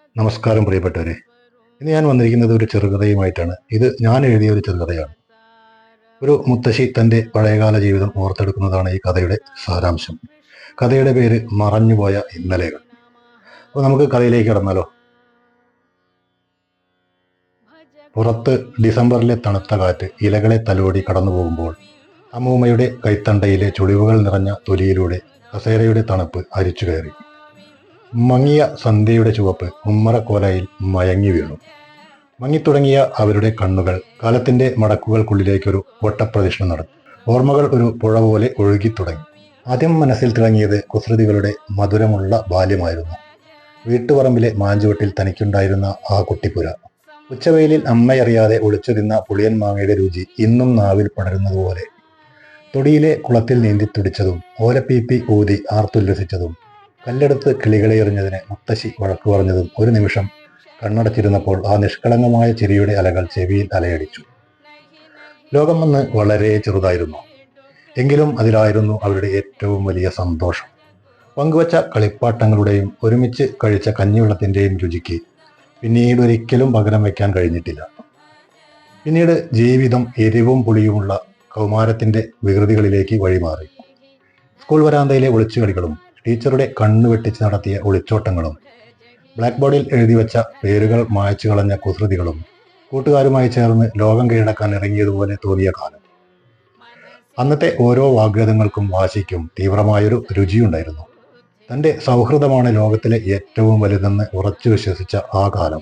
നമസ്കാരം പ്രിയപ്പെട്ടവരെ. ഇന്ന് ഞാൻ വന്നിരിക്കുന്നത് ഒരു ചെറുകഥയുമായിട്ടാണ്. ഇത് ഞാൻ എഴുതിയ ഒരു ചെറുകഥയാണ്. ഒരു മുത്തശ്ശി തൻ്റെ പഴയകാല ജീവിതം ഓർത്തെടുക്കുന്നതാണ് ഈ കഥയുടെ സാരാംശം. കഥയുടെ പേര് മറഞ്ഞുപോയ ഇന്നലെകൾ. അപ്പോൾ നമുക്ക് കഥയിലേക്ക് കടന്നാലോ. പുറത്ത് ഡിസംബറിലെ തണുത്ത കാറ്റ് ഇലകളെ തലോടി കടന്നു പോകുമ്പോൾ അമ്മൂമ്മയുടെ കൈത്തണ്ടയിലെ ചുളിവുകൾ നിറഞ്ഞ തൊലിയിലൂടെ കസേരയുടെ തണുപ്പ് അരിച്ചു കയറി. മങ്ങിയ സന്ധ്യയുടെ ചുവപ്പ് ഉമ്മറക്കോലയിൽ മയങ്ങി വീണു. മങ്ങിത്തുടങ്ങിയ അവരുടെ കണ്ണുകൾ കാലത്തിന്റെ മടക്കുകൾക്കുള്ളിലേക്കൊരു വട്ടപ്രദക്ഷിണം നടന്നു. ഓർമ്മകൾ ഒരു പുഴ പോലെ ഒഴുകിത്തുടങ്ങി. ആദ്യം മനസ്സിൽ തിളങ്ങിയത് കുസൃതികളുടെ മധുരമുള്ള ബാല്യമായിരുന്നു. വീട്ടുപറമ്പിലെ മാഞ്ചുവട്ടിൽ തനിക്കുണ്ടായിരുന്ന ആ കുട്ടിപ്പുര. ഉച്ചവെയിലിൽ അമ്മയറിയാതെ ഒളിച്ചു തിന്ന പുളിയൻ മാങ്ങയുടെ രുചി ഇന്നും നാവിൽ പടരുന്നതുപോലെ. തൊടിയിലെ കുളത്തിൽ നീന്തി തുടിച്ചതും ഓലപ്പീപ്പി ഊതി ആർത്തുല്ലസിച്ചതും കല്ലെടുത്ത് കിളികളെ എറിഞ്ഞതിന് മുത്തശ്ശി വഴക്കു പറഞ്ഞതും ഒരു നിമിഷം കണ്ണടച്ചിരുന്നപ്പോൾ ആ നിഷ്കളങ്കമായ ചിരിയുടെ അലകൾ ചെവിയിൽ അലയടിച്ചു. ലോകം അന്ന് വളരെ ചെറുതായിരുന്നു. എങ്കിലും അതിലായിരുന്നു അവരുടെ ഏറ്റവും വലിയ സന്തോഷം. പങ്കുവച്ച കളിപ്പാട്ടങ്ങളുടെയും ഒരുമിച്ച് കഴിച്ച കഞ്ഞിവെള്ളത്തിന്റെയും രുചിക്ക് പിന്നീട് ഒരിക്കലും പകരം വയ്ക്കാൻ കഴിഞ്ഞിട്ടില്ല. പിന്നീട് ജീവിതം എരിവും പുളിയുമുള്ള കൗമാരത്തിന്റെ വികൃതികളിലേക്ക് വഴിമാറി. സ്കൂൾ വരാന്തയിലെ ഒളിച്ചുകളികളും ടീച്ചറുടെ കണ്ണു വെട്ടിച്ച് നടത്തിയ ഒളിച്ചോട്ടങ്ങളും ബ്ലാക്ക് ബോർഡിൽ എഴുതി വെച്ച പേരുകൾ മായ്ച്ചു കളഞ്ഞ കുസൃതികളും കൂട്ടുകാരുമായി ചേർന്ന് ലോകം കീഴടക്കാൻ ഇറങ്ങിയതുപോലെ തോന്നിയ കാലം. അന്നത്തെ ഓരോ വാഗ്വാദങ്ങൾക്കും വാശിക്കും തീവ്രമായൊരു രുചിയുണ്ടായിരുന്നു. തന്റെ സൗഹൃദമാണ് ലോകത്തിലെ ഏറ്റവും വലുതെന്ന് ഉറച്ചു വിശ്വസിച്ച ആ കാലം.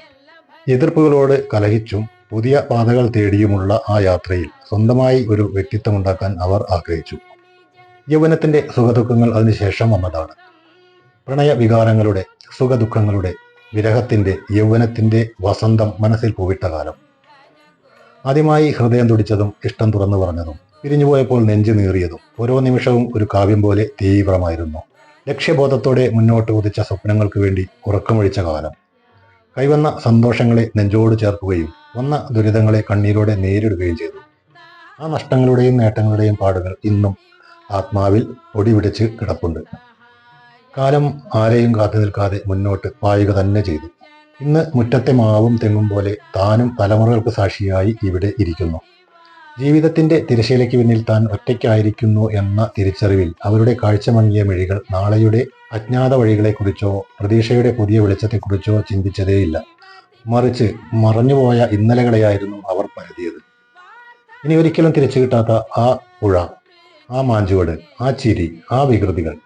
എതിർപ്പുകളോട് കലഹിച്ചും പുതിയ പാതകൾ തേടിയുമുള്ള ആ യാത്രയിൽ സ്വന്തമായി ഒരു വ്യക്തിത്വമുണ്ടാക്കാൻ അവർ ആഗ്രഹിച്ചു. യൗവനത്തിന്റെ സുഖദുഃഖങ്ങൾ അതിനുശേഷം വന്നതാണ്. പ്രണയ വികാരങ്ങളുടെ, സുഖദുഃഖങ്ങളുടെ, വിരഹത്തിന്റെ, യൗവനത്തിന്റെ വസന്തം മനസ്സിൽ പൂവിട്ട കാലം. ആദ്യമായി ഹൃദയം തുടിച്ചതും ഇഷ്ടം തുറന്നു പറഞ്ഞതും പിരിഞ്ഞുപോയപ്പോൾ നെഞ്ചു നീറിയതും ഓരോ നിമിഷവും ഒരു കാവ്യം പോലെ തീവ്രമായിരുന്നു. ലക്ഷ്യബോധത്തോടെ മുന്നോട്ട് കുതിച്ച സ്വപ്നങ്ങൾക്ക് വേണ്ടി ഉറക്കമൊഴിച്ച കാലം. കൈവന്ന സന്തോഷങ്ങളെ നെഞ്ചോട് ചേർക്കുകയും വന്ന ദുരിതങ്ങളെ കണ്ണീരോടെ നേരിടുകയും ചെയ്തു. ആ നഷ്ടങ്ങളുടെയും നേട്ടങ്ങളുടെയും പാടുകൾ ഇന്നും ആത്മാവിൽ പൊടി പിടിച്ച് കിടപ്പുണ്ട്. കാലം ആരെയും കാത്തു നിൽക്കാതെ മുന്നോട്ട് പായുക തന്നെ ചെയ്തു. ഇന്ന് മുറ്റത്തെ മാവും തെങ്ങും പോലെ താനും തലമുറകൾക്ക് സാക്ഷിയായി ഇവിടെ ഇരിക്കുന്നു. ജീവിതത്തിന്റെ തിരശ്ശീലയ്ക്ക് പിന്നിൽ താൻ ഒറ്റയ്ക്കായിരിക്കുന്നു എന്ന തിരിച്ചറിവിൽ അവരുടെ കാഴ്ചമങ്ങിയ മിഴികൾ നാളെയുടെ അജ്ഞാത വഴികളെക്കുറിച്ചോ പ്രതീക്ഷയുടെ പുതിയ വെളിച്ചത്തെക്കുറിച്ചോ ചിന്തിച്ചതേയില്ല. മറിച്ച് മറഞ്ഞുപോയ ഇന്നലകളെയായിരുന്നു അവർ പരതിയത്. ഇനി ഒരിക്കലും തിരിച്ചു കിട്ടാത്ത ആ പുഴ, ആ മാഞ്ചുവട്, ആ ചിരി, ആ വികൃതികൾ,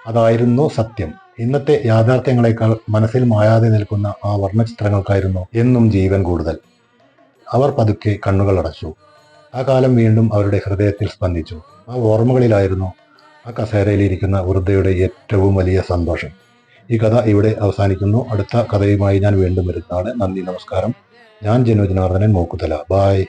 അതായിരുന്നു സത്യം. ഇന്നത്തെ യാഥാർത്ഥ്യങ്ങളെക്കാൾ മനസ്സിൽ മായാതെ നിൽക്കുന്ന ആ വർണ്ണചിത്രങ്ങൾക്കായിരുന്നു എന്നും ജീവൻ കൂടുതൽ. അവർ പതുക്കെ കണ്ണുകൾ അടച്ചു. ആ കാലം വീണ്ടും അവരുടെ ഹൃദയത്തിൽ സ്പന്ദിച്ചു. ആ ഓർമ്മകളിലായിരുന്നു ആ കസേരയിലിരിക്കുന്ന വൃദ്ധയുടെ ഏറ്റവും വലിയ സന്തോഷം. ഈ കഥ ഇവിടെ അവസാനിക്കുന്നു. അടുത്ത കഥയുമായി ഞാൻ വീണ്ടും വരുന്നതാണ്. നന്ദി, നമസ്കാരം. ഞാൻ ജനു ജനാർദ്ദനൻ മൂക്കുതല. ബായ്.